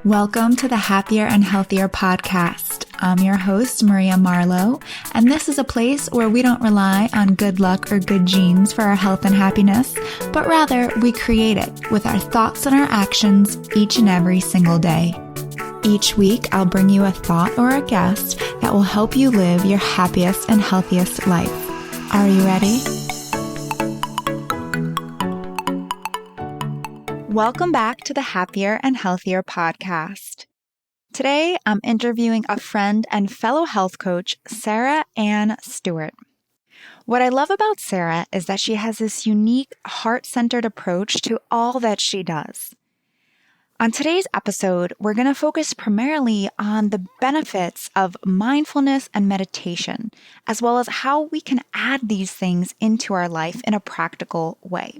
Welcome to the Happier and Healthier podcast. I'm your host, Maria Marlowe, and this is a place where we don't rely on good luck or good genes for our health and happiness, but rather we create it with our thoughts and our actions each and every single day. Each week, I'll bring you a thought or a guest that will help you live your happiest and healthiest life. Are you ready? Welcome back to the Happier and Healthier podcast. Today, I'm interviewing a friend and fellow health coach, Sarah Anne Stewart. What I love about Sarah is that she has this unique, heart-centered approach to all that she does. On today's episode, we're going to focus primarily on the benefits of mindfulness and meditation, as well as how we can add these things into our life in a practical way.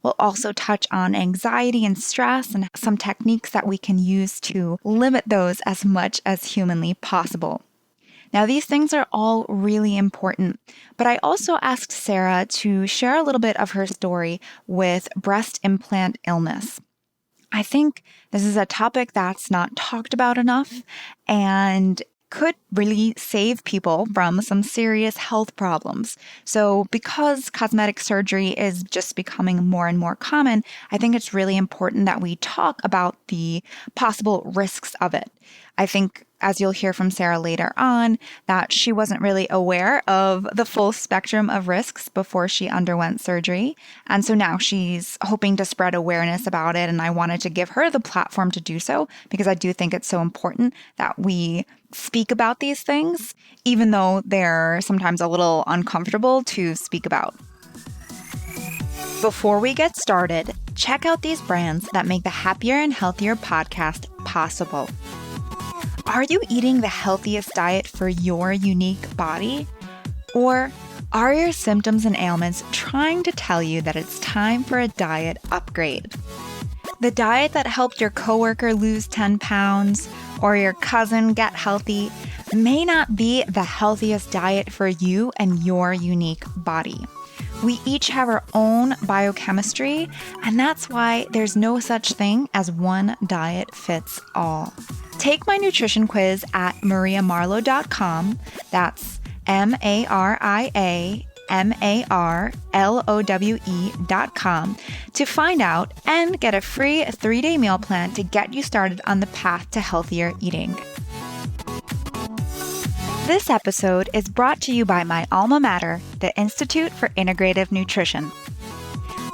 We'll also touch on anxiety and stress and some techniques that we can use to limit those as much as humanly possible. Now, these things are all really important, but I also asked Sarah to share a little bit of her story with breast implant illness. I think this is a topic that's not talked about enough and could really save people from some serious health problems. So because cosmetic surgery is just becoming more and more common, I think it's really important that we talk about the possible risks of it. I think, as you'll hear from Sarah later on, that she wasn't really aware of the full spectrum of risks before she underwent surgery. And so now she's hoping to spread awareness about it. And I wanted to give her the platform to do so because I do think it's so important that we speak about these things, even though they're sometimes a little uncomfortable to speak about. Before we get started, check out these brands that make the Happier and Healthier podcast possible. Are you eating the healthiest diet for your unique body? Or are your symptoms and ailments trying to tell you that it's time for a diet upgrade? The diet that helped your coworker lose 10 pounds or your cousin get healthy may not be the healthiest diet for you and your unique body. We each have our own biochemistry, and that's why there's no such thing as one diet fits all. Take my nutrition quiz at mariamarlowe.com. That's MariaMarlowe.com to find out and get a free 3-day meal plan to get you started on the path to healthier eating. This episode is brought to you by my alma mater, the Institute for Integrative Nutrition.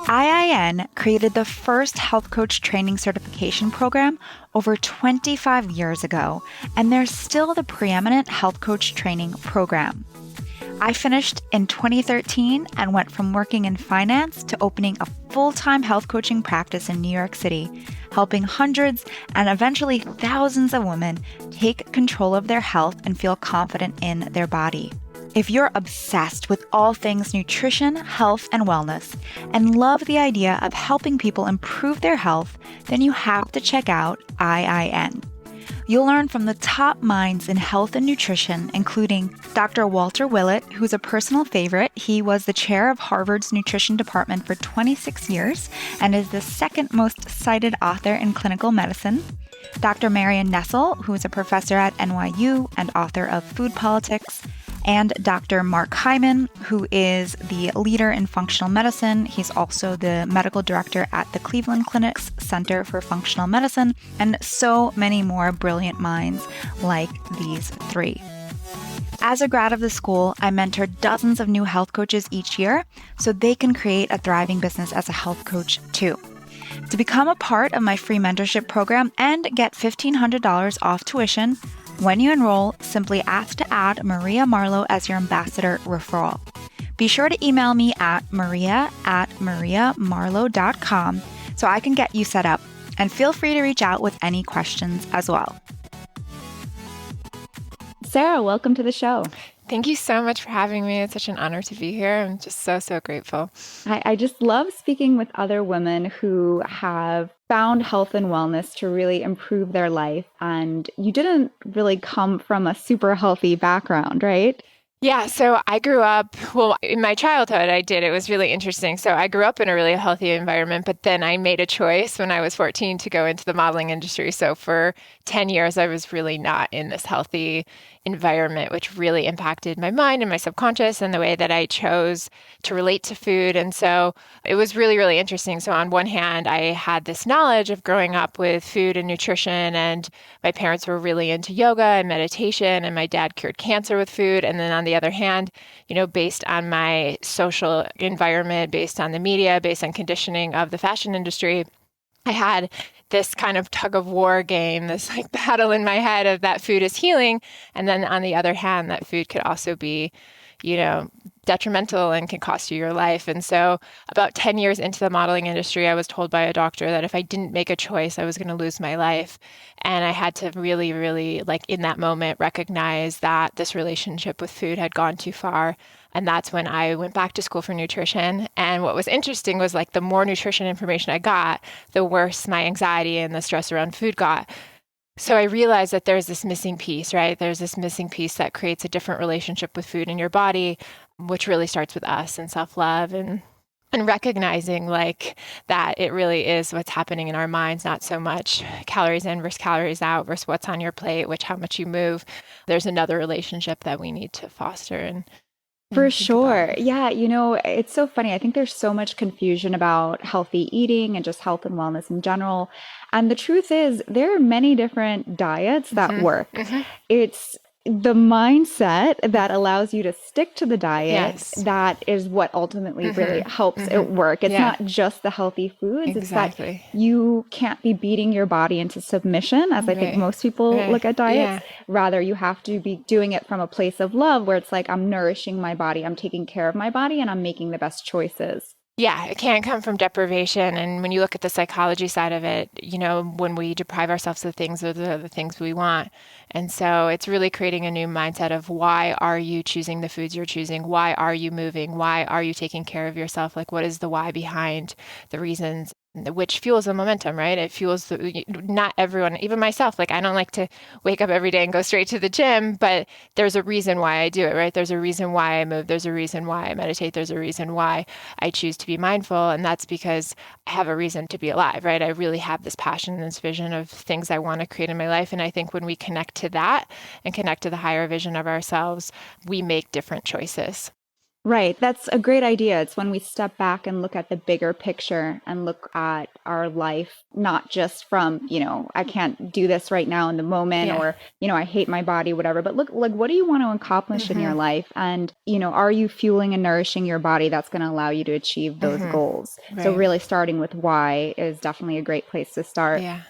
IIN created the first health coach training certification program over 25 years ago, and they're still the preeminent health coach training program. I finished in 2013 and went from working in finance to opening a full-time health coaching practice in New York City, helping hundreds and eventually thousands of women take control of their health and feel confident in their body. If you're obsessed with all things nutrition, health, and wellness, and love the idea of helping people improve their health, then you have to check out IIN. You'll learn from the top minds in health and nutrition, including Dr. Walter Willett, who's a personal favorite. He was the chair of Harvard's nutrition department for 26 years and is the second most cited author in clinical medicine. Dr. Marion Nestle, who is a professor at NYU and author of Food Politics. And Dr. Mark Hyman, who is the leader in functional medicine. He's also the medical director at the Cleveland Clinic's Center for Functional Medicine, and so many more brilliant minds like these three. As a grad of the school, I mentor dozens of new health coaches each year so they can create a thriving business as a health coach too. To become a part of my free mentorship program and get $1,500 off tuition, when you enroll, simply ask to add Maria Marlowe as your ambassador referral. Be sure to email me at maria@mariamarlowe.com so I can get you set up, and feel free to reach out with any questions as well. Sarah, welcome to the show. Thank you so much for having me. It's such an honor to be here. I'm just so grateful. I just love speaking with other women who have found health and wellness to really improve their life. And you didn't really come from a super healthy background, right? Yeah, so I grew up, well, in my childhood, I did. It was really interesting. So I grew up in a really healthy environment, but then I made a choice when I was 14 to go into the modeling industry. So for 10 years, I was really not in this healthy environment, which really impacted my mind and my subconscious and the way that I chose to relate to food. And so it was really, really interesting. So on one hand, I had this knowledge of growing up with food and nutrition, and my parents were really into yoga and meditation, and my dad cured cancer with food. And then on the other hand, based on my social environment, based on the media, based on conditioning of the fashion industry, I had this kind of tug of war game, this like battle in my head of that food is healing. And then on the other hand, that food could also be, detrimental and can cost you your life. And so about 10 years into the modeling industry, I was told by a doctor that if I didn't make a choice, I was going to lose my life. And I had to really, really, like in that moment, recognize that this relationship with food had gone too far. And that's when I went back to school for nutrition. And what was interesting was like the more nutrition information I got, the worse my anxiety and the stress around food got. So I realized that there's this missing piece, right? There's this missing piece that creates a different relationship with food in your body, which really starts with us and self-love and recognizing like that it really is what's happening in our minds, not so much calories in versus calories out versus what's on your plate, which how much you move. There's another relationship that we need to foster and For think about. sure. Yeah, it's so funny. I think there's so much confusion about healthy eating and just health and wellness in general. And the truth is, there are many different diets that work. It's the mindset that allows you to stick to the diet Yes. that is what ultimately really helps it work. It's Yeah. not just the healthy foods, Exactly. it's that you can't be beating your body into submission, as I think Right. most people Right. look at diets. Yeah. Rather, you have to be doing it from a place of love where it's like, I'm nourishing my body, I'm taking care of my body, and I'm making the best choices. Yeah, it can't come from deprivation. And when you look at the psychology side of it, when we deprive ourselves of things, those are the things we want. And so it's really creating a new mindset of why are you choosing the foods you're choosing? Why are you moving? Why are you taking care of yourself? Like, what is the why behind the reasons? Which fuels the momentum, right? It fuels not everyone, even myself. Like, I don't like to wake up every day and go straight to the gym, but there's a reason why I do it, right? There's a reason why I move. There's a reason why I meditate. There's a reason why I choose to be mindful. And that's because I have a reason to be alive, right? I really have this passion and this vision of things I want to create in my life. And I think when we connect to that and connect to the higher vision of ourselves, we make different choices. Right. That's a great idea. It's when we step back and look at the bigger picture and look at our life, not just from, I can't do this right now in the moment, Yeah. or, I hate my body, whatever. But look, like, what do you want to accomplish in your life? And, are you fueling and nourishing your body that's going to allow you to achieve those goals? So Right. really starting with why is definitely a great place to start. Yeah.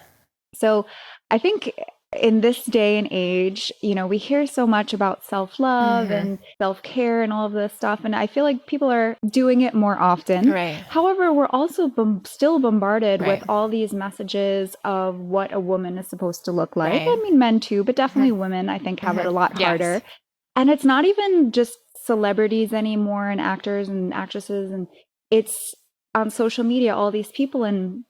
So I think in this day and age, we hear so much about self-love and self-care and all of this stuff. And I feel like people are doing it more often. Right. However, we're also still bombarded Right. with all these messages of what a woman is supposed to look like. Right. I mean, men too, but definitely women, I think, have it a lot Yes. harder. And it's not even just celebrities anymore and actors and actresses. And it's on social media, all these people. And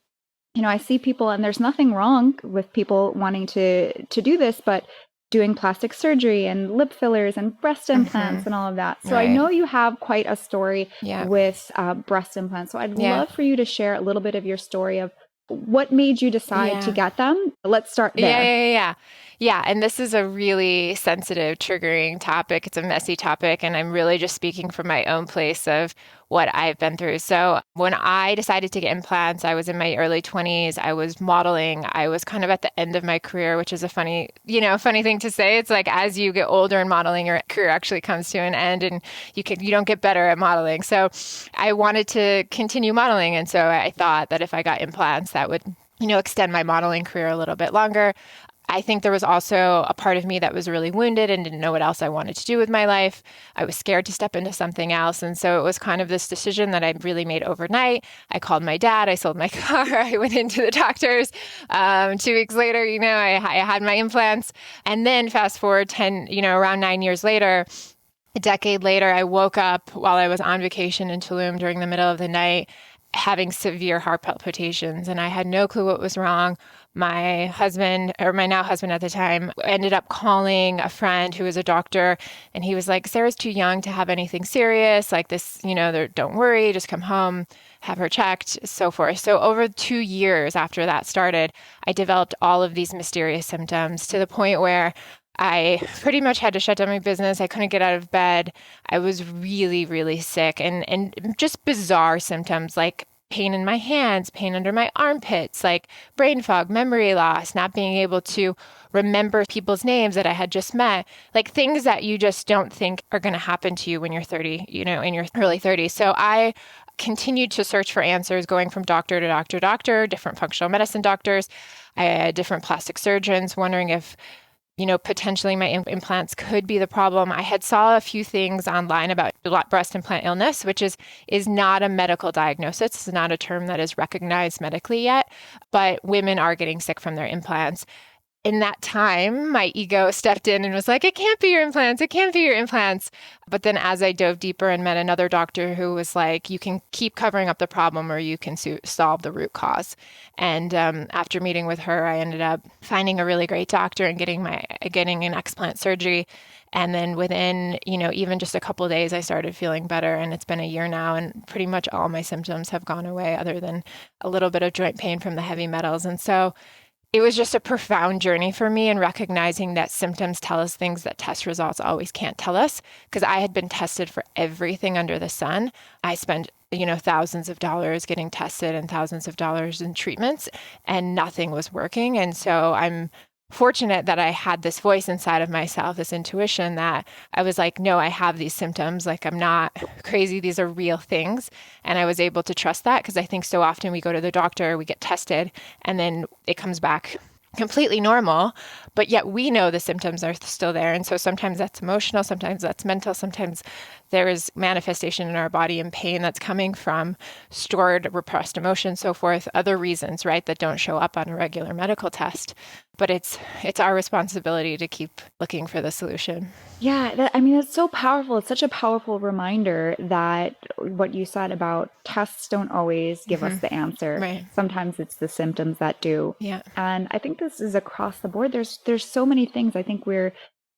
I see people, and there's nothing wrong with people wanting to do this, but doing plastic surgery and lip fillers and breast implants and all of that. So I Right. know you have quite a story Yeah. with breast implants. So I'd Yeah. love for you to share a little bit of your story of what made you decide to Yeah. get them. Let's start there. Yeah. Yeah. And this is a really sensitive, triggering topic. It's a messy topic. And I'm really just speaking from my own place of what I've been through. So when I decided to get implants, I was in my early 20s. I was modeling. I was kind of at the end of my career, which is a funny thing to say. It's like as you get older in modeling, your career actually comes to an end and you don't get better at modeling. So I wanted to continue modeling. And so I thought that if I got implants, that would extend my modeling career a little bit longer. I think there was also a part of me that was really wounded and didn't know what else I wanted to do with my life. I was scared to step into something else. And so it was kind of this decision that I really made overnight. I called my dad. I sold my car. I went into the doctors. 2 weeks later, I had my implants. And then fast forward around 9 years later, a decade later, I woke up while I was on vacation in Tulum during the middle of the night. having severe heart palpitations, and I had no clue what was wrong. My husband, or my now husband at the time, ended up calling a friend who was a doctor, and he was like, Sarah's too young to have anything serious like this, don't worry, just come home, have her checked, so forth. So over 2 years after that started, I developed all of these mysterious symptoms to the point where I pretty much had to shut down my business. I couldn't get out of bed. I was really, really sick, and just bizarre symptoms like pain in my hands, pain under my armpits, like brain fog, memory loss, not being able to remember people's names that I had just met, like things that you just don't think are going to happen to you when you're 30, in your early 30s. So I continued to search for answers, going from doctor to doctor, different functional medicine doctors. I had different plastic surgeons, wondering if potentially my implants could be the problem. I had saw a few things online about breast implant illness, which is not a medical diagnosis. It's not a term that is recognized medically yet, but women are getting sick from their implants. In that time, my ego stepped in and was like, it can't be your implants. It can't be your implants. But then as I dove deeper and met another doctor who was like, you can keep covering up the problem or you can solve the root cause. And after meeting with her, I ended up finding a really great doctor and getting an explant surgery. And then within, even just a couple of days, I started feeling better. And it's been a year now, and pretty much all my symptoms have gone away other than a little bit of joint pain from the heavy metals. And so it was just a profound journey for me in recognizing that symptoms tell us things that test results always can't tell us, because I had been tested for everything under the sun. I spent, thousands of dollars getting tested and thousands of dollars in treatments, and nothing was working. And so I'm fortunate that I had this voice inside of myself, this intuition that I was like, no, I have these symptoms. Like, I'm not crazy. These are real things. And I was able to trust that, because I think so often we go to the doctor, we get tested, and then it comes back completely normal, but yet we know the symptoms are still there. And so sometimes that's emotional, sometimes that's mental, sometimes there is manifestation in our body and pain that's coming from stored, repressed emotions, so forth, other reasons, right, that don't show up on a regular medical test. But it's our responsibility to keep looking for the solution. Yeah, it's so powerful. It's such a powerful reminder that what you said about tests don't always give us the answer. Right. Sometimes it's the symptoms that do. Yeah. And I think this is across the board. There's so many things. I think we're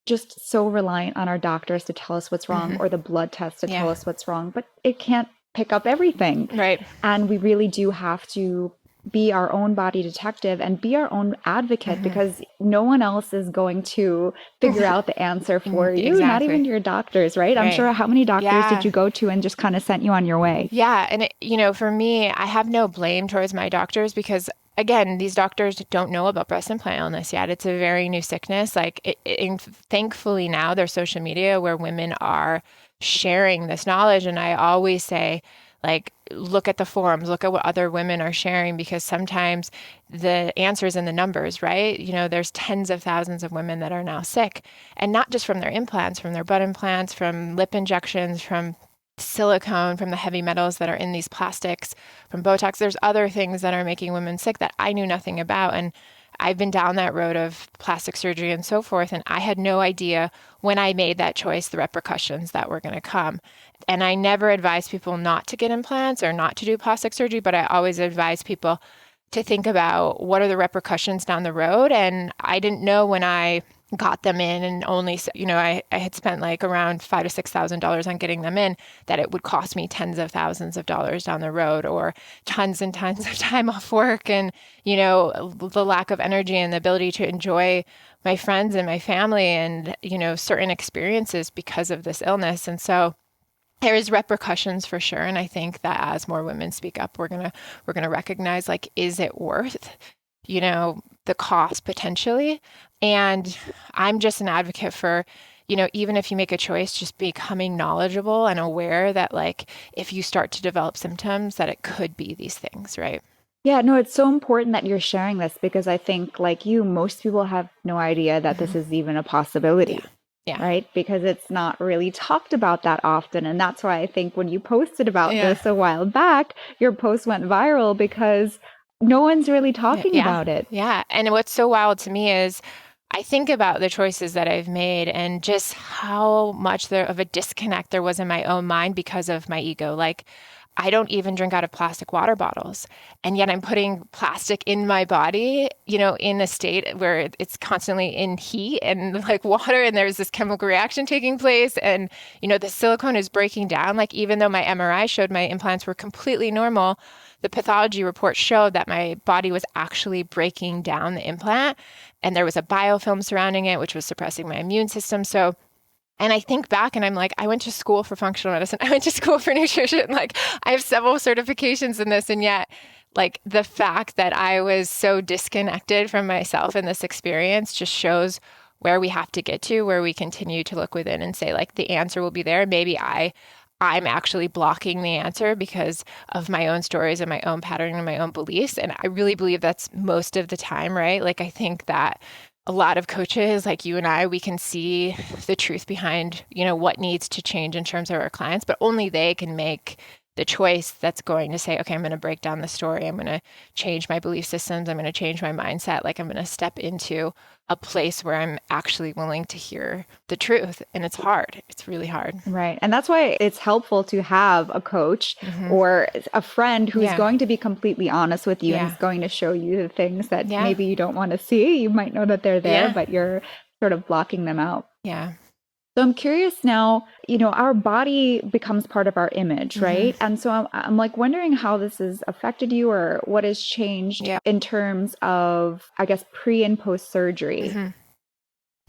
just so reliant on our doctors to tell us what's wrong, or the blood test to tell us what's wrong, but it can't pick up everything. Right. And we really do have to be our own body detective and be our own advocate, because no one else is going to figure out the answer for you, Exactly. not even your doctors, right? I'm sure, how many doctors did you go to and just kind of sent you on your way? Yeah. And, for me, I have no blame towards my doctors, because again, these doctors don't know about breast implant illness yet. It's a very new sickness. Thankfully now there's social media where women are sharing this knowledge. And I always say, look at the forums, look at what other women are sharing, because sometimes the answer is in the numbers, right? There's tens of thousands of women that are now sick, and not just from their implants, from their butt implants, from lip injections, from silicone, from the heavy metals that are in these plastics, from Botox. There's other things that are making women sick that I knew nothing about. And I've been down that road of plastic surgery and so forth. And I had no idea when I made that choice, the repercussions that were going to come. And I never advise people not to get implants or not to do plastic surgery, but I always advise people to think about what are the repercussions down the road. And I didn't know when I got them in, and only, I had spent around $5,000 to $6,000 on getting them in, that it would cost me tens of thousands of dollars down the road, or tons and tons of time off work, and, the lack of energy and the ability to enjoy my friends and my family and, certain experiences because of this illness. And so there is repercussions for sure. And I think that as more women speak up, we're going to recognize, is it worth, the cost potentially? And I'm just an advocate for, even if you make a choice, just becoming knowledgeable and aware that if you start to develop symptoms, that it could be these things, right? Yeah, no, it's so important that you're sharing this, because I think most people have no idea that this is even a possibility. Yeah. Right? Because it's not really talked about that often. And that's why I think when you posted about this a while back, your post went viral, because no one's really talking about it. Yeah. And what's so wild to me is I think about the choices that I've made and just how much of a disconnect there was in my own mind because of my ego. I don't even drink out of plastic water bottles. And yet I'm putting plastic in my body, in a state where it's constantly in heat and like water, and there's this chemical reaction taking place. And, the silicone is breaking down. Like, even though my MRI showed my implants were completely normal, the pathology report showed that my body was actually breaking down the implant. And there was a biofilm surrounding it, which was suppressing my immune system. So, and I think back and I'm like, I went to school for functional medicine. I went to school for nutrition. Like, I have several certifications in this. And yet, like, the fact that I was so disconnected from myself in this experience just shows where we have to get to, where we continue to look within and say, like, the answer will be there. Maybe I'm actually blocking the answer because of my own stories and my own pattern and my own beliefs. And I really believe that's most of the time, right? Like, I think that a lot of coaches like you and I, we can see the truth behind, what needs to change in terms of our clients, but only they can make the choice that's going to say, okay, I'm going to break down the story. I'm going to change my belief systems. I'm going to change my mindset. Like, I'm going to step into a place where I'm actually willing to hear the truth. And it's hard. It's really hard. Right. And that's why it's helpful to have a coach or a friend who's going to be completely honest with you and is going to show you the things that maybe you don't want to see. You might know that they're there, but you're sort of blocking them out. Yeah. So I'm curious now, our body becomes part of our image, right? And so I'm like wondering how this has affected you or what has changed in terms of, I guess, pre and post surgery.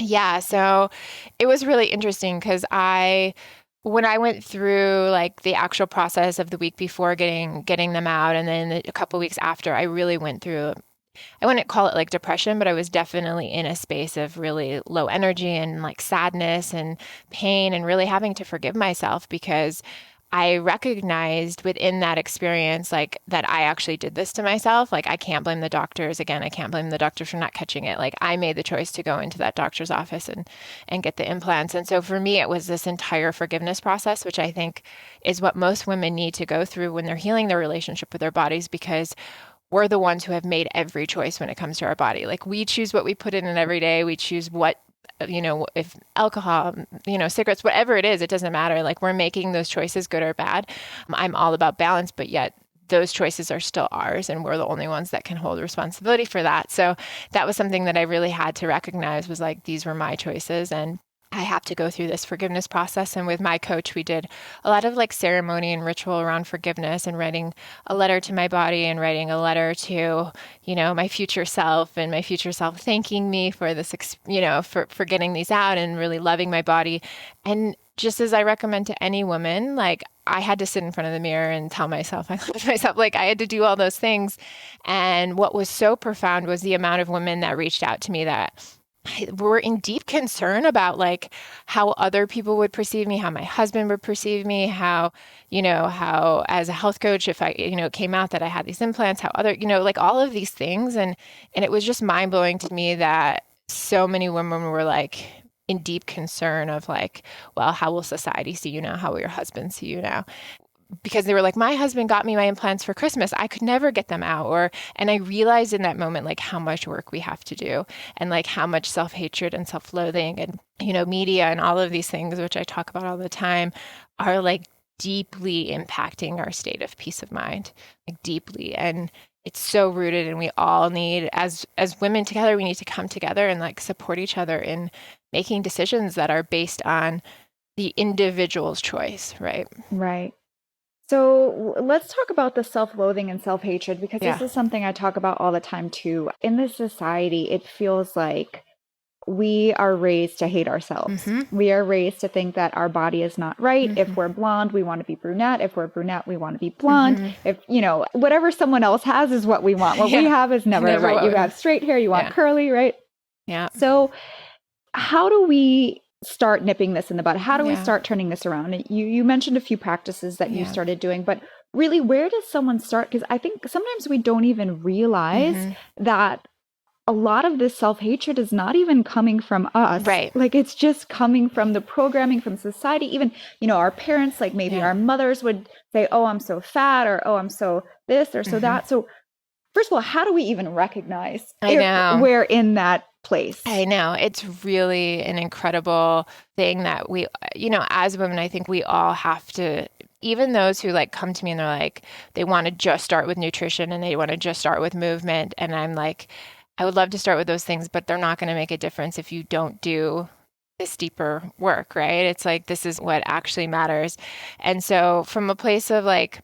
Yeah. So it was really interesting because when I went through like the actual process of the week before getting them out, and then a couple of weeks after, I really went through, I wouldn't call it like depression, but I was definitely in a space of really low energy and like sadness and pain, and really having to forgive myself because I recognized within that experience, like, that I actually did this to myself. Like, I can't blame the doctors. Again, I can't blame the doctors for not catching it. Like, I made the choice to go into that doctor's office and get the implants. And so for me, it was this entire forgiveness process, which I think is what most women need to go through when they're healing their relationship with their bodies, because we're the ones who have made every choice when it comes to our body. Like, we choose what we put in it every day. We choose what, if alcohol, cigarettes, whatever it is, it doesn't matter. Like, we're making those choices, good or bad. I'm all about balance, but yet those choices are still ours, and we're the only ones that can hold responsibility for that. So that was something that I really had to recognize, was like, these were my choices, and I have to go through this forgiveness process. And with my coach, we did a lot of like ceremony and ritual around forgiveness, and writing a letter to my body and writing a letter to, my future self, and my future self thanking me for this, for getting these out and really loving my body. And just as I recommend to any woman, like, I had to sit in front of the mirror and tell myself I loved myself. Like, I had to do all those things. And what was so profound was the amount of women that reached out to me that were in deep concern about like how other people would perceive me, how my husband would perceive me, how as a health coach, if I, came out that I had these implants, how other, like all of these things. And it was just mind blowing to me that so many women were like in deep concern of like, well, how will society see you now? How will your husband see you now? Because they were like, my husband got me my implants for Christmas. I could never get them out. And I realized in that moment, like, how much work we have to do, and like how much self-hatred and self-loathing and, media and all of these things, which I talk about all the time, are like deeply impacting our state of peace of mind, like deeply. And it's so rooted, and we all need, as women together, we need to come together and like support each other in making decisions that are based on the individual's choice, right? Right. So let's talk about the self-loathing and self-hatred, because this is something I talk about all the time too. In this society, it feels like we are raised to hate ourselves. We are raised to think that our body is not right. If we're blonde, we want to be brunette. If we're brunette, we want to be blonde. If, whatever someone else has is what we want. What we have is never right. You have straight hair, you want curly, right? Yeah. So how do we start nipping this in the bud? How do we start turning this around? You mentioned a few practices that you started doing, but really, where does someone start? Because I think sometimes we don't even realize that a lot of this self-hatred is not even coming from us. Right. Like, it's just coming from the programming, from society. Even, our parents, like maybe our mothers would say, oh, I'm so fat, or, oh, I'm so this or so that. So first of all, how do we even recognize if we're in that place? I know. It's really an incredible thing that we, as women, I think we all have to even those who like come to me and they're like, they want to just start with nutrition and they want to just start with movement. And I'm like, I would love to start with those things, but they're not going to make a difference if you don't do this deeper work, right? It's like, this is what actually matters. And so from a place of like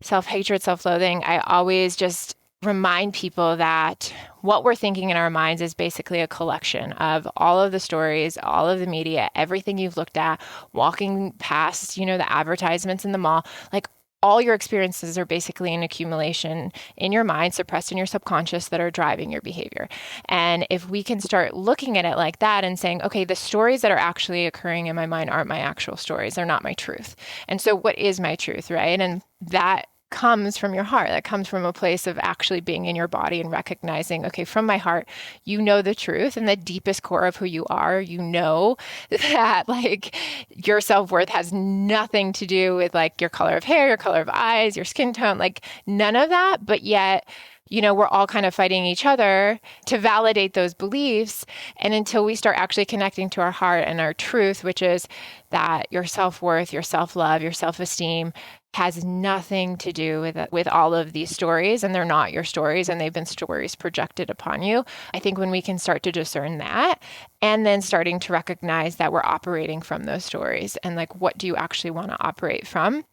self-hatred, self-loathing, I always just remind people that what we're thinking in our minds is basically a collection of all of the stories, all of the media, everything you've looked at, walking past, the advertisements in the mall, like all your experiences are basically an accumulation in your mind, suppressed in your subconscious, that are driving your behavior. And if we can start looking at it like that and saying, okay, the stories that are actually occurring in my mind aren't my actual stories. They're not my truth. And so what is my truth, right? And that comes from your heart. That comes from a place of actually being in your body and recognizing, okay, from my heart, you know the truth and the deepest core of who you are. You know that like your self-worth has nothing to do with like your color of hair, your color of eyes, your skin tone, like none of that. But yet, we're all kind of fighting each other to validate those beliefs. And until we start actually connecting to our heart and our truth, which is that your self-worth, your self-love, your self-esteem has nothing to do with all of these stories, and they're not your stories, and they've been stories projected upon you. I think when we can start to discern that, and then starting to recognize that we're operating from those stories, and like, what do you actually want to operate from?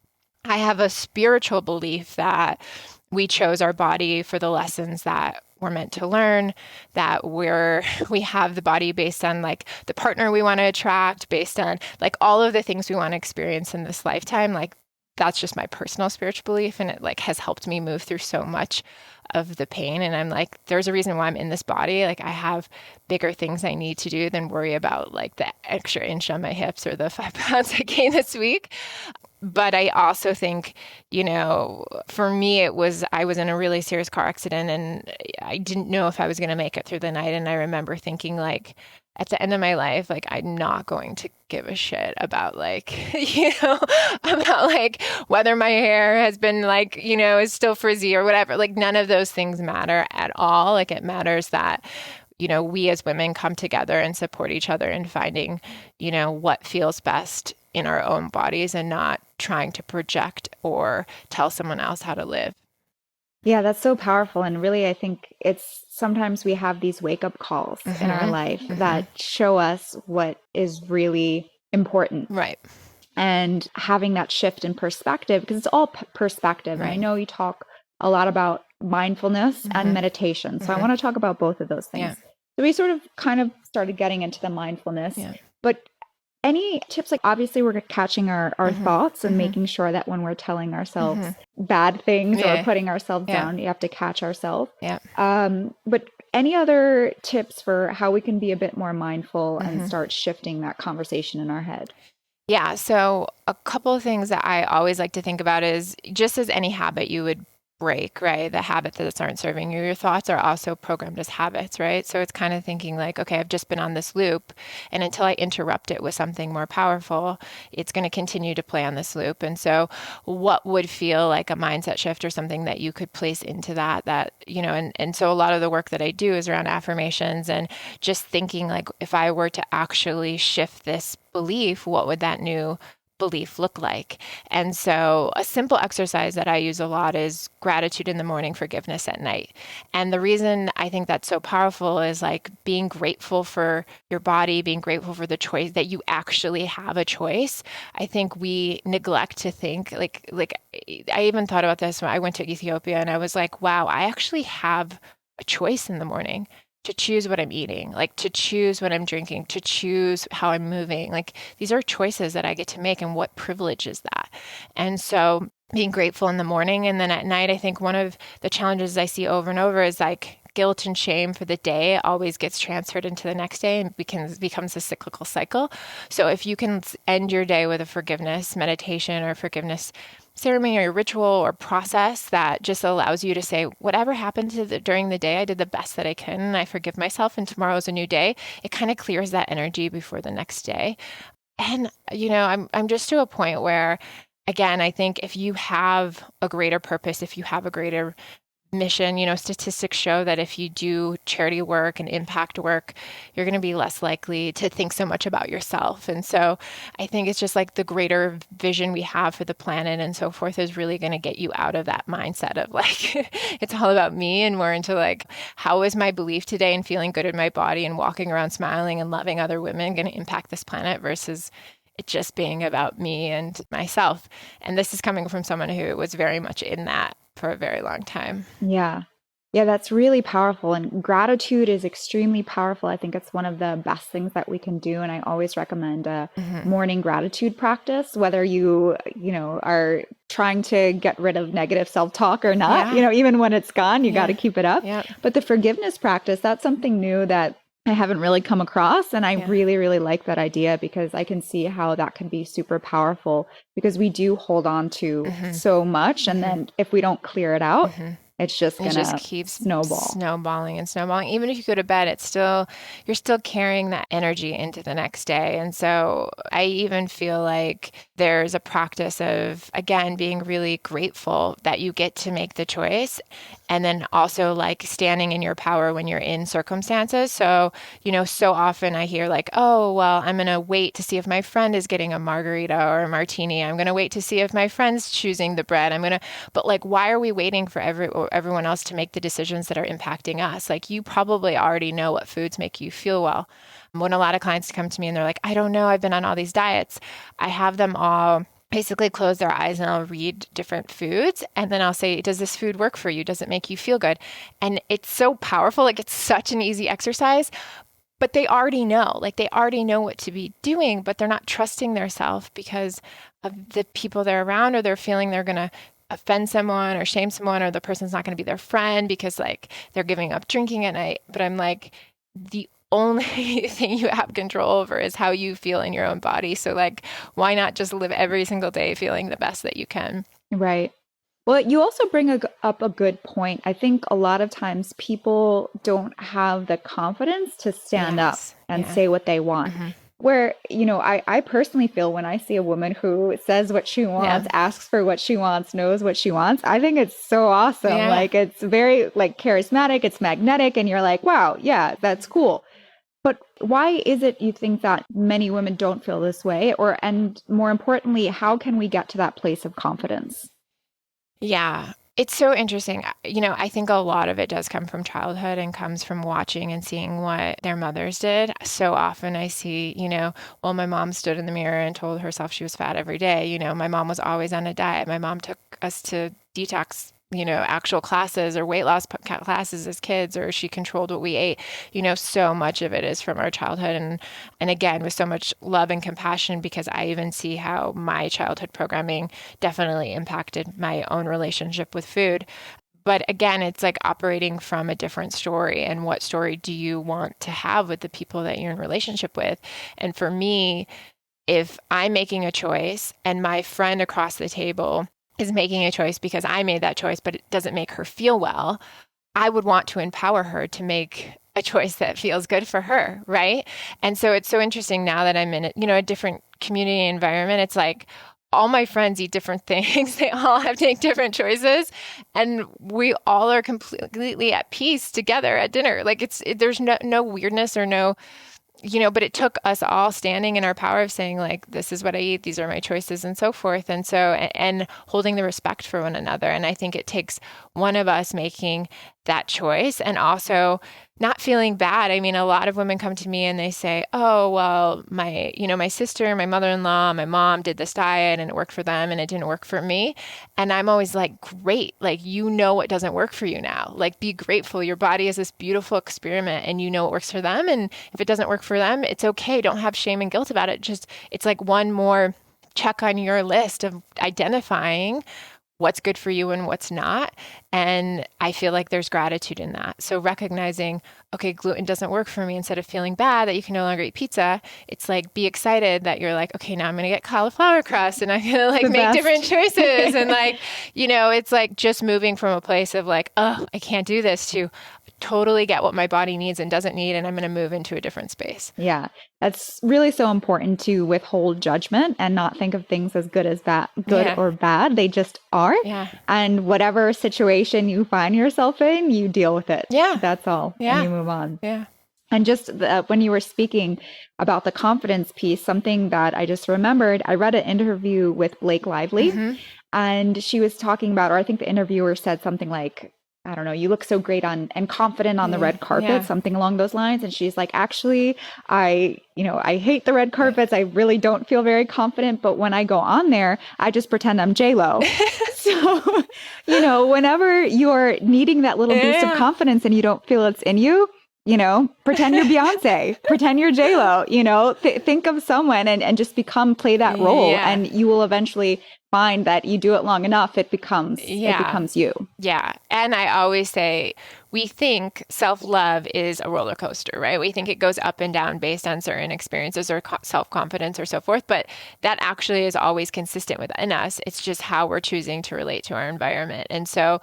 I have a spiritual belief that we chose our body for the lessons that we're meant to learn, that we have the body based on like the partner we want to attract, based on like all of the things we want to experience in this lifetime. Like, that's just my personal spiritual belief. And it like has helped me move through so much of the pain. And I'm like, there's a reason why I'm in this body. Like, I have bigger things I need to do than worry about like the extra inch on my hips or the 5 pounds I gained this week. But I also think, for me, I was in a really serious car accident and I didn't know if I was going to make it through the night. And I remember thinking like, at the end of my life, like, I'm not going to give a shit about like, about like whether my hair has been like, is still frizzy or whatever. Like, none of those things matter at all. Like, it matters that, we as women come together and support each other in finding, what feels best in our own bodies and not trying to project or tell someone else how to live. Yeah, that's so powerful. And really, I think it's sometimes we have these wake up calls in our life that show us what is really important. Right. And having that shift in perspective, because it's all perspective. Right. And I know you talk a lot about mindfulness and meditation. So I want to talk about both of those things. Yeah. So we sort of kind of started getting into the mindfulness, but any tips? Like, obviously we're catching our thoughts and making sure that when we're telling ourselves bad things or putting ourselves down, you have to catch ourselves. Yeah. But any other tips for how we can be a bit more mindful and start shifting that conversation in our head? Yeah. So a couple of things that I always like to think about is just as any habit you would break, right? The habits that aren't serving you, your thoughts are also programmed as habits, right? So it's kind of thinking like, okay, I've just been on this loop, and until I interrupt it with something more powerful, it's going to continue to play on this loop. And so what would feel like a mindset shift or something that you could place into that, and so a lot of the work that I do is around affirmations and just thinking like, if I were to actually shift this belief, what would that new belief look like? And so a simple exercise that I use a lot is gratitude in the morning, forgiveness at night. And the reason I think that's so powerful is like being grateful for your body, being grateful for the choice that you actually have a choice. I think we neglect to think like I even thought about this when I went to Ethiopia, and I was like, wow, I actually have a choice in the morning to choose what I'm eating, like to choose what I'm drinking, to choose how I'm moving. Like, these are choices that I get to make, and what privilege is that? And so being grateful in the morning, and then at night, I think one of the challenges I see over and over is like guilt and shame for the day always gets transferred into the next day and becomes a cyclical cycle. So if you can end your day with a forgiveness meditation or forgiveness ceremony or ritual or process that just allows you to say, whatever happened during the day, I did the best that I can, and I forgive myself, and tomorrow is a new day. It kind of clears that energy before the next day. And, I'm just to a point where, again, I think if you have a greater purpose, if you have a greater mission. Statistics show that if you do charity work and impact work, you're going to be less likely to think so much about yourself. And so I think it's just like the greater vision we have for the planet and so forth is really going to get you out of that mindset of like, it's all about me and more into like, how is my belief today and feeling good in my body and walking around smiling and loving other women going to impact this planet versus it just being about me and myself. And this is coming from someone who was very much in that for a very long time. Yeah. Yeah, that's really powerful. And gratitude is extremely powerful. I think it's one of the best things that we can do. And I always recommend a morning gratitude practice, whether you are trying to get rid of negative self-talk or not. Even when it's gone, you got to keep it up. Yeah. But the forgiveness practice, that's something new that I haven't really come across. And I really, really like that idea because I can see how that can be super powerful because we do hold on to so much. And then if we don't clear it out, it's just going to keep snowballing. Even if you go to bed, you're still carrying that energy into the next day. And so I even feel like there's a practice of, again, being really grateful that you get to make the choice. And then also like standing in your power when you're in circumstances. So, so often I hear like, oh, well, I'm going to wait to see if my friend is getting a margarita or a martini. I'm going to wait to see if my friend's choosing the bread. But like, why are we waiting for everyone else to make the decisions that are impacting us? Like you probably already know what foods make you feel well. When a lot of clients come to me and they're like, I don't know, I've been on all these diets. I have them all basically close their eyes and I'll read different foods. And then I'll say, does this food work for you? Does it make you feel good? And it's so powerful. Like it's such an easy exercise, but they already know what to be doing, but they're not trusting themselves because of the people they're around, or they're feeling they're going to offend someone or shame someone, or the person's not going to be their friend because like they're giving up drinking at night. But I'm like, the only thing you have control over is how you feel in your own body. So like, why not just live every single day feeling the best that you can? Right. Well, you also bring up a good point. I think a lot of times people don't have the confidence to stand up and say what they want. Where, I personally feel when I see a woman who says what she wants, asks for what she wants, knows what she wants, I think it's so awesome. Yeah. Like it's very like charismatic, it's magnetic, and you're like, wow, yeah, that's cool. But why is it you think that many women don't feel this way? And more importantly, how can we get to that place of confidence? Yeah, it's so interesting. I think a lot of it does come from childhood and comes from watching and seeing what their mothers did. So often I see, well, my mom stood in the mirror and told herself she was fat every day. My mom was always on a diet. My mom took us to detox actual classes or weight loss classes as kids, or she controlled what we ate. So much of it is from our childhood. And again, with so much love and compassion, because I even see how my childhood programming definitely impacted my own relationship with food. But again, it's like operating from a different story. And what story do you want to have with the people that you're in relationship with? And for me, if I'm making a choice and my friend across the table is making a choice because I made that choice, but it doesn't make her feel well, I would want to empower her to make a choice that feels good for her, right? And so it's so interesting now that I'm in a different community environment. It's like all my friends eat different things. They all have to make different choices, and we all are completely at peace together at dinner. Like there's no weirdness or no. But it took us all standing in our power of saying like, this is what I eat, these are my choices, and so forth. And so, and holding the respect for one another. And I think it takes one of us making that choice and also not feeling bad. I mean, a lot of women come to me and they say, oh, well, my sister, my mother-in-law, my mom did this diet and it worked for them and it didn't work for me. And I'm always like, great. Like, what doesn't work for you now. Like, be grateful. Your body is this beautiful experiment and what works for them. And if it doesn't work for them, it's okay. Don't have shame and guilt about it. It's like one more check on your list of identifying what's good for you and what's not. And I feel like there's gratitude in that. So recognizing, okay, gluten doesn't work for me, instead of feeling bad that you can no longer eat pizza, it's like, be excited that you're like, okay, now I'm going to get cauliflower crust and I'm going to like make different choices. And like, it's like just moving from a place of like, oh, I can't do this, to totally get what my body needs and doesn't need, and I'm going to move into a different space. Yeah. That's really so important to withhold judgment and not think of things as good or bad. They just are. Yeah. And whatever situation you find yourself in, you deal with it. Yeah. That's all. Yeah. And you move on. Yeah. And just when you were speaking about the confidence piece, something that I just remembered, I read an interview with Blake Lively, and she was talking about, or I think the interviewer said something like, I don't know, you look so great and confident on the red carpet, something along those lines. And she's like, actually, I hate the red carpets. I really don't feel very confident. But when I go on there, I just pretend I'm J-Lo. So, whenever you're needing that little boost of confidence and you don't feel it's in you, pretend you're Beyonce, pretend you're J-Lo, think of someone and just play that role. And you will eventually find that you do it long enough, it becomes you. Yeah. And I always say, we think self-love is a roller coaster, right? We think it goes up and down based on certain experiences or self-confidence or so forth, but that actually is always consistent within us. It's just how we're choosing to relate to our environment. And so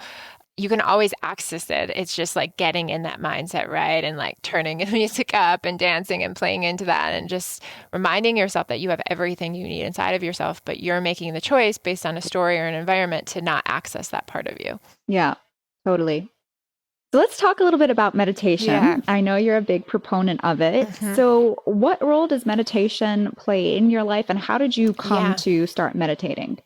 you can always access it. It's just like getting in that mindset, right? And like turning the music up and dancing and playing into that and just reminding yourself that you have everything you need inside of yourself, but you're making the choice based on a story or an environment to not access that part of you. Yeah, totally. So let's talk a little bit about meditation. Yeah. I know you're a big proponent of it. So what role does meditation play in your life, and how did you come to start meditating?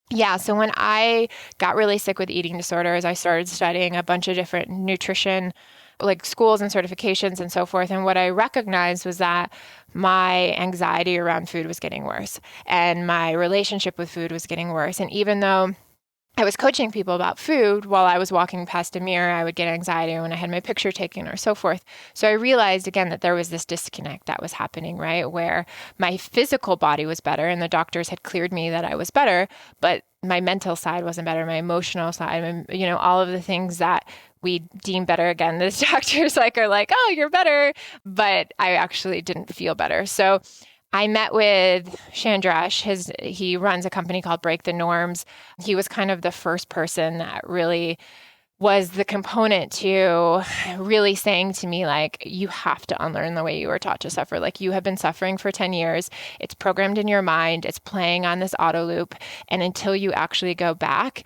Yeah. So when I got really sick with eating disorders, I started studying a bunch of different nutrition, like schools and certifications and so forth. And what I recognized was that my anxiety around food was getting worse and my relationship with food was getting worse. And even though I was coaching people about food, while I was walking past a mirror, I would get anxiety when I had my picture taken or so forth. So I realized again that there was this disconnect that was happening, right? Where my physical body was better and the doctors had cleared me that I was better, but my mental side wasn't better, my emotional side, all of the things that we deem better. Again, the doctors are like, oh, you're better, but I actually didn't feel better. So I met with Chandresh. He runs a company called Break the Norms. He was kind of the first person that really was the component to really saying to me, like, you have to unlearn the way you were taught to suffer. Like, you have been suffering for 10 years. It's programmed in your mind. It's playing on this auto loop. And until you actually go back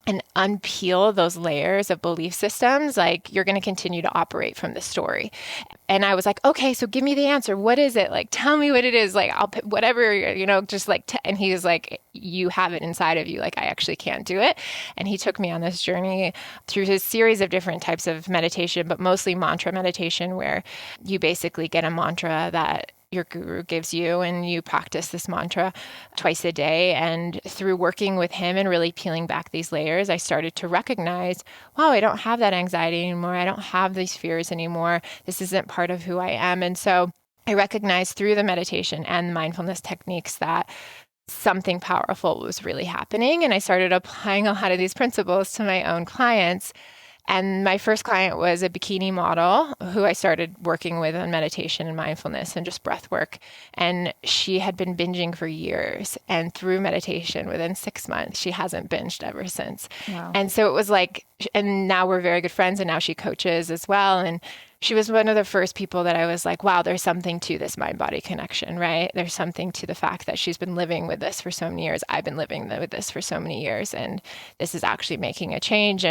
and unpeel those layers of belief systems, like, you're going to continue to operate from the story. And I was like, okay, so give me the answer. What is it? Like, tell me what it is. Like, I'll pick whatever, just like, and he was like, you have it inside of you. Like, I actually can't do it. And he took me on this journey through his series of different types of meditation, but mostly mantra meditation, where you basically get a mantra that your guru gives you and you practice this mantra twice a day. And through working with him and really peeling back these layers, I started to recognize, wow, I don't have that anxiety anymore. I don't have these fears anymore. This isn't part of who I am. And so I recognized through the meditation and mindfulness techniques that something powerful was really happening. And I started applying a lot of these principles to my own clients. And my first client was a bikini model who I started working with on meditation and mindfulness and just breath work. And she had been binging for years. And through meditation, within 6 months, she hasn't binged ever since. Wow. And so it was like, and now we're very good friends, and now she coaches as well. And she was one of the first people that I was like, wow, there's something to this mind-body connection, right? There's something to the fact that she's been living with this for so many years. I've been living with this for so many years. And this is actually making a change.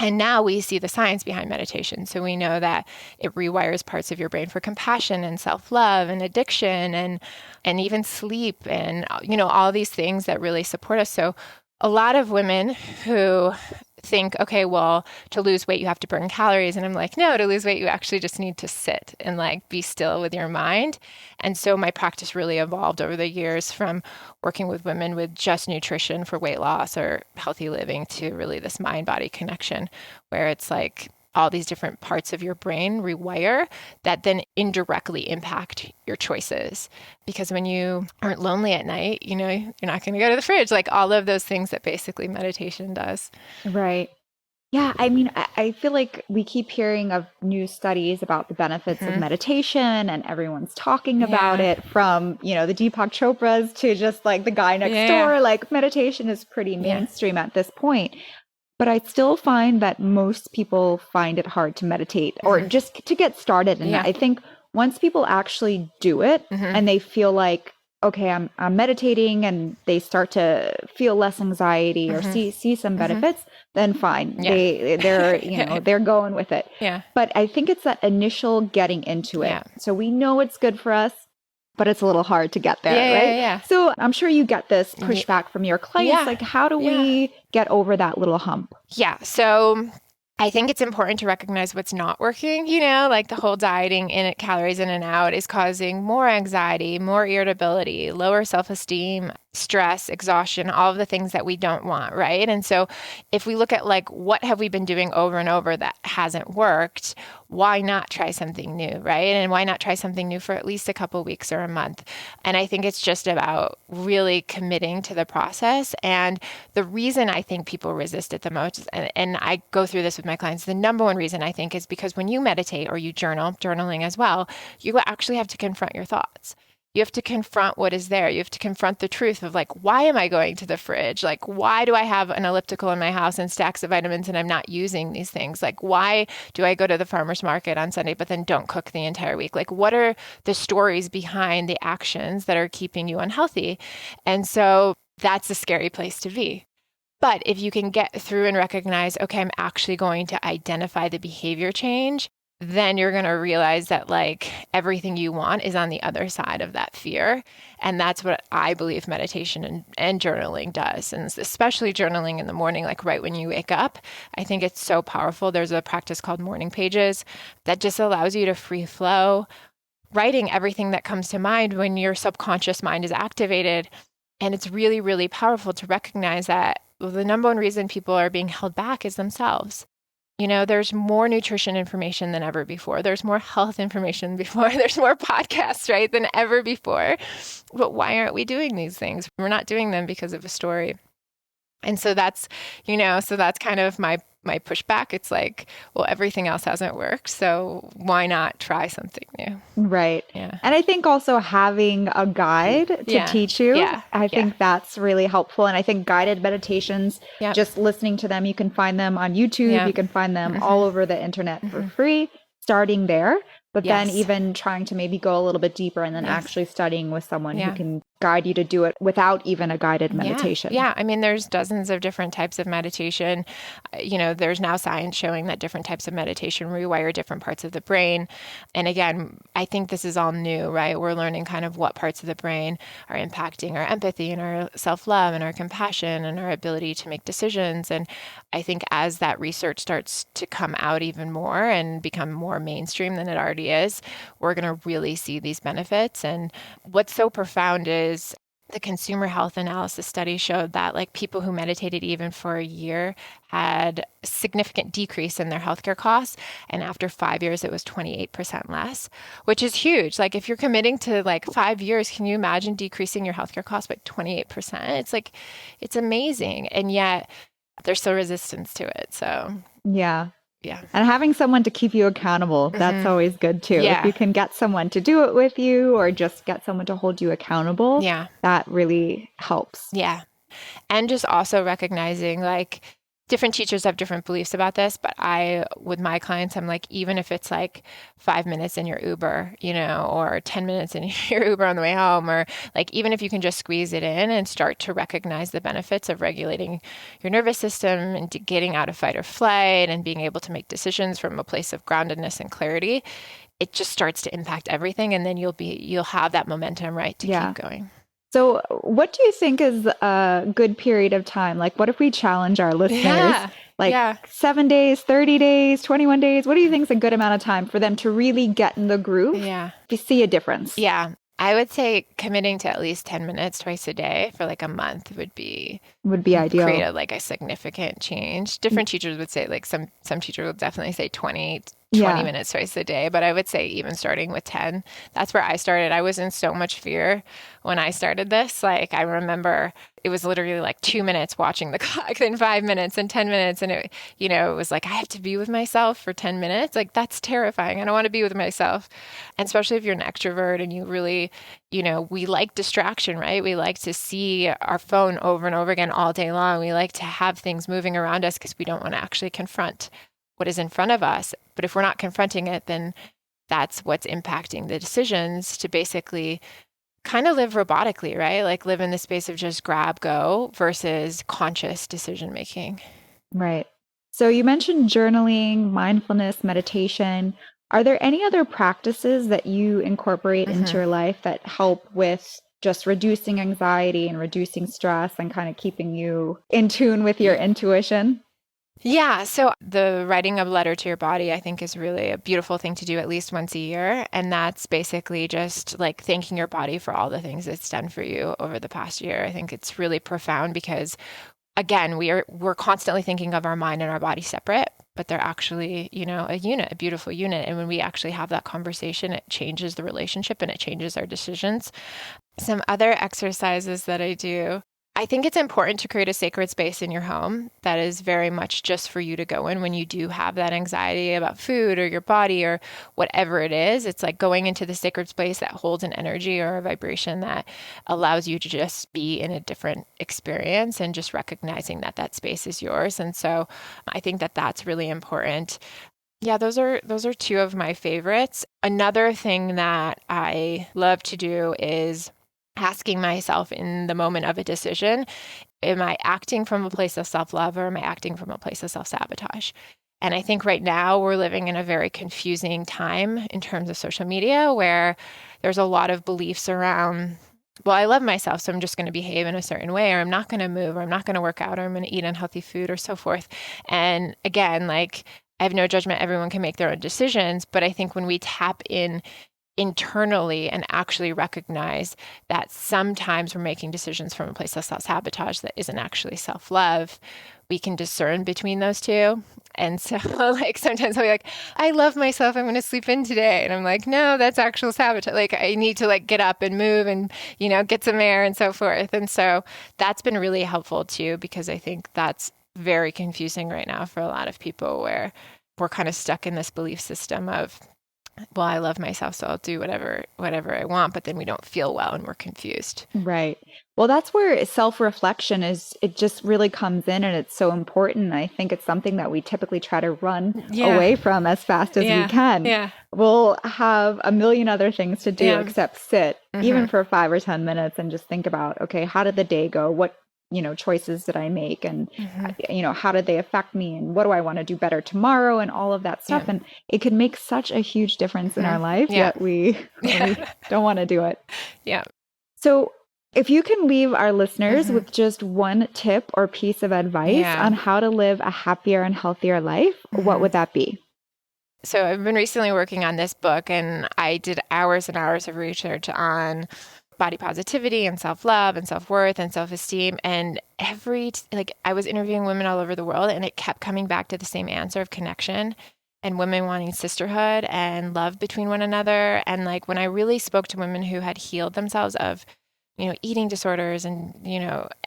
And now we see the science behind meditation. So we know that it rewires parts of your brain for compassion and self-love and addiction and even sleep and, all these things that really support us. So a lot of women who think, okay, well, to lose weight, you have to burn calories. And I'm like, no, to lose weight, you actually just need to sit and like be still with your mind. And so my practice really evolved over the years from working with women with just nutrition for weight loss or healthy living to really this mind-body connection, where it's like all these different parts of your brain rewire that then indirectly impact your choices. Because when you aren't lonely at night, you're not going to go to the fridge, like all of those things that basically meditation does. Right. Yeah. I mean, I feel like we keep hearing of new studies about the benefits of meditation, and everyone's talking about it, from, the Deepak Chopras to just like the guy next door. Like, meditation is pretty mainstream at this point. But I still find that most people find it hard to meditate or just to get started. And I think once people actually do it and they feel like, okay, I'm meditating, and they start to feel less anxiety or see some benefits, then fine. They're they're going with it. Yeah. But I think it's that initial getting into it. So we know it's good for us, but it's a little hard to get there, right? Yeah. So I'm sure you get this pushback from your clients. Like, how do we get over that little hump? Yeah. So I think it's important to recognize what's not working, like the whole dieting calories in and out is causing more anxiety, more irritability, lower self-esteem, stress, exhaustion, all of the things that we don't want, right? And so if we look at like, what have we been doing over and over that hasn't worked, why not try something new, right? And why not try something new for at least a couple of weeks or a month? And I think it's just about really committing to the process. And the reason I think people resist it the most, and I go through this with my clients, the number one reason I think is because when you meditate or you journaling as well, you actually have to confront your thoughts. You have to confront what is there. You have to confront the truth of like, why am I going to the fridge? Like, why do I have an elliptical in my house and stacks of vitamins and I'm not using these things? Like, why do I go to the farmer's market on Sunday, but then don't cook the entire week? Like, what are the stories behind the actions that are keeping you unhealthy? And so that's a scary place to be. But if you can get through and recognize, okay, I'm actually going to identify the behavior change, then you're going to realize that like everything you want is on the other side of that fear. And that's what I believe meditation and journaling does. And especially journaling in the morning, like right when you wake up, I think it's so powerful. There's a practice called morning pages that just allows you to free flow, writing everything that comes to mind when your subconscious mind is activated. And it's really, really powerful to recognize that the number one reason people are being held back is themselves. There's more nutrition information than ever before. There's more health information before. There's more podcasts, right, than ever before. But why aren't we doing these things? We're not doing them because of a story. And so that's, so that's kind of my pushback. It's like, well, everything else hasn't worked. So why not try something new? Right. Yeah. And I think also having a guide to teach you, I think that's really helpful. And I think guided meditations, just listening to them, you can find them on YouTube. You can find them all over the internet for free, starting there. But then even trying to maybe go a little bit deeper and then actually studying with someone who can guide you to do it without even a guided meditation. Yeah. I mean, there's dozens of different types of meditation. There's now science showing that different types of meditation rewire different parts of the brain. And again, I think this is all new, right? We're learning kind of what parts of the brain are impacting our empathy and our self-love and our compassion and our ability to make decisions. And I think as that research starts to come out even more and become more mainstream than it already is, we're going to really see these benefits. And what's so profound is the consumer health analysis study showed that like people who meditated even for a year had a significant decrease in their healthcare costs. And after 5 years, it was 28% less, which is huge. Like if you're committing to like 5 years, can you imagine decreasing your healthcare costs by 28%? It's like, it's amazing. And yet there's still resistance to it. So yeah. And having someone to keep you accountable, that's always good too. Yeah. If you can get someone to do it with you or just get someone to hold you accountable, that really helps. Yeah. And just also recognizing like different teachers have different beliefs about this, but with my clients, I'm like, even if it's like 5 minutes in your Uber, or 10 minutes in your Uber on the way home, or like, even if you can just squeeze it in and start to recognize the benefits of regulating your nervous system and getting out of fight or flight and being able to make decisions from a place of groundedness and clarity, it just starts to impact everything. And then you'll have that momentum, right, to keep going. So what do you think is a good period of time? Like, what if we challenge our listeners? 7 days, 30 days, 21 days? What do you think is a good amount of time for them to really get in the groove? To see a difference? Yeah. I would say committing to at least 10 minutes twice a day for like a month would be ideal. Create a significant change. Different teachers would say some teachers would definitely say 20 20 Yeah. minutes twice a day. But I would say even starting with 10, that's where I started. I was in so much fear when I started this. Like I remember it was literally like 2 minutes watching the clock, then 5 minutes and 10 minutes. And it was like, I have to be with myself for 10 minutes. Like that's terrifying. I don't want to be with myself. And especially if you're an extrovert and you really, we like distraction, right? We like to see our phone over and over again all day long. We like to have things moving around us because we don't want to actually confront what is in front of us. But if we're not confronting it, then that's what's impacting the decisions to basically kind of live robotically, right? Like live in the space of just grab, go versus conscious decision making. Right. So you mentioned journaling, mindfulness, meditation. Are there any other practices that you incorporate into your life that help with just reducing anxiety and reducing stress and kind of keeping you in tune with your intuition? Yeah. So the writing a letter to your body, I think, is really a beautiful thing to do at least once a year. And that's basically just like thanking your body for all the things it's done for you over the past year. I think it's really profound because, again, we're constantly thinking of our mind and our body separate, but they're actually, a unit, a beautiful unit. And when we actually have that conversation, it changes the relationship and it changes our decisions. Some other exercises that I do. I think it's important to create a sacred space in your home that is very much just for you to go in when you do have that anxiety about food or your body or whatever it is. It's like going into the sacred space that holds an energy or a vibration that allows you to just be in a different experience and just recognizing that that space is yours. And so I think that that's really important. Yeah, those are two of my favorites. Another thing that I love to do is asking myself in the moment of a decision, am I acting from a place of self-love or am I acting from a place of self-sabotage? And I think right now we're living in a very confusing time in terms of social media where there's a lot of beliefs around, well, I love myself, so I'm just going to behave in a certain way, or I'm not going to move, or I'm not going to work out, or I'm going to eat unhealthy food, or so forth. And again, like I have no judgment. Everyone can make their own decisions. But I think when we tap in internally and actually recognize that sometimes we're making decisions from a place of self-sabotage that isn't actually self-love, we can discern between those two. And so like sometimes I'll be like, I love myself, I'm going to sleep in today. And I'm like, no, that's actual sabotage. Like I need to like get up and move and, get some air and so forth. And so that's been really helpful too, because I think that's very confusing right now for a lot of people where we're kind of stuck in this belief system of, well, I love myself, so I'll do whatever I want, but then we don't feel well and we're confused. Right. Well, that's where self-reflection it just really comes in and it's so important. I think it's something that we typically try to run away from as fast as we can. Yeah. We'll have a million other things to do except sit, even for 5 or 10 minutes and just think about, okay, how did the day go? What choices did I make? And, how did they affect me? And what do I want to do better tomorrow? And all of that stuff. And it could make such a huge difference in our life, yet we don't want to do it. Yeah. So if you can leave our listeners with just one tip or piece of advice on how to live a happier and healthier life, what would that be? So I've been recently working on this book and I did hours and hours of research on body positivity and self-love and self-worth and self-esteem. And I was interviewing women all over the world and it kept coming back to the same answer of connection and women wanting sisterhood and love between one another. And like when I really spoke to women who had healed themselves of, eating disorders and,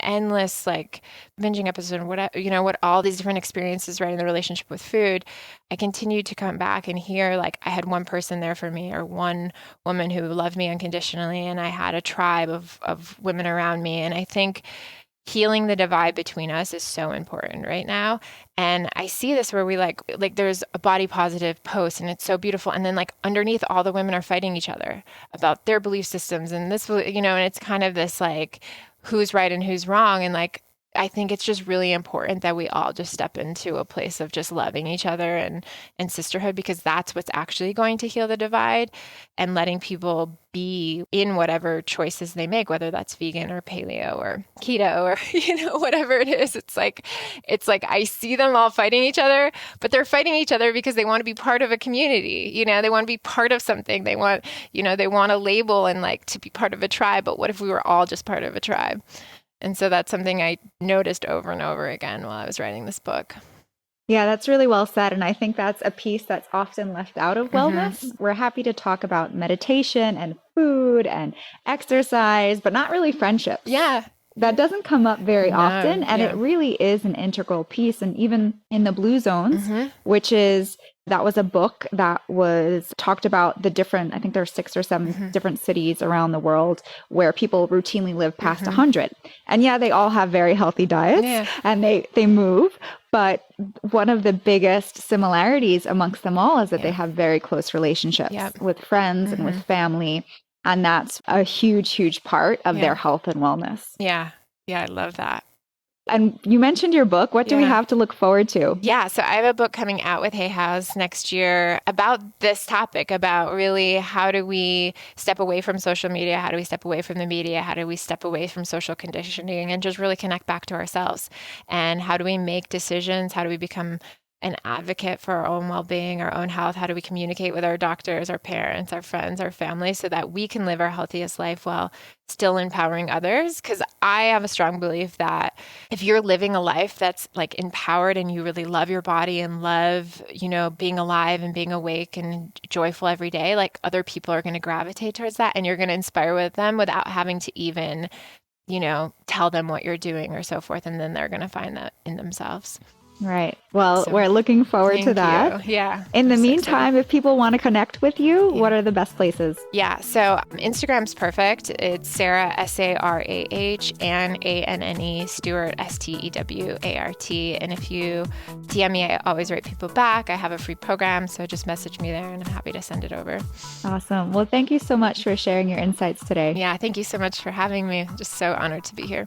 endless like binging episodes and what all these different experiences, right, in the relationship with food, I continued to come back and hear like I had one person there for me or one woman who loved me unconditionally. And I had a tribe of women around me. And I think healing the divide between us is so important right now. And I see this where we like there's a body positive post and it's so beautiful. And then like underneath all the women are fighting each other about their belief systems and this, and it's kind of this like who's right and who's wrong. And like, I think it's just really important that we all just step into a place of just loving each other and sisterhood, because that's what's actually going to heal the divide and letting people be in whatever choices they make, whether that's vegan or paleo or keto or, whatever it is. It's like I see them all fighting each other, but they're fighting each other because they want to be part of a community. They want to be part of something. They want, they want a label and like to be part of a tribe. But what if we were all just part of a tribe? And so that's something I noticed over and over again while I was writing this book. Yeah, that's really well said. And I think that's a piece that's often left out of wellness. We're happy to talk about meditation and food and exercise, but not really friendships. Yeah. That doesn't come up very often. And yeah. it really is an integral piece. And even in the Blue Zones, that was a book that was talked about the different, I think there are 6 or 7 different cities around the world where people routinely live past 100. And yeah, they all have very healthy diets and they move. But one of the biggest similarities amongst them all is that they have very close relationships with friends and with family. And that's a huge, huge part of their health and wellness. Yeah. Yeah, I love that. And you mentioned your book. What do we have to look forward to? Yeah, so I have a book coming out with Hay House next year about this topic, about really how do we step away from social media? How do we step away from the media? How do we step away from social conditioning and just really connect back to ourselves? And how do we make decisions? How do we become an advocate for our own well-being, our own health? How do we communicate with our doctors, our parents, our friends, our family, so that we can live our healthiest life while still empowering others? Because I have a strong belief that if you're living a life that's like empowered and you really love your body and love, being alive and being awake and joyful every day, like other people are going to gravitate towards that and you're going to inspire with them without having to even, tell them what you're doing or so forth. And then they're going to find that in themselves. Right. Well, we're looking forward to that. Yeah. In the meantime, if people want to connect with you, what are the best places? Yeah. So Instagram's perfect. It's Sarah, SARAH, Anne, ANNE, Stewart, STEWART. And if you DM me, I always write people back. I have a free program. So just message me there and I'm happy to send it over. Awesome. Well, thank you so much for sharing your insights today. Yeah. Thank you so much for having me. Just so honored to be here.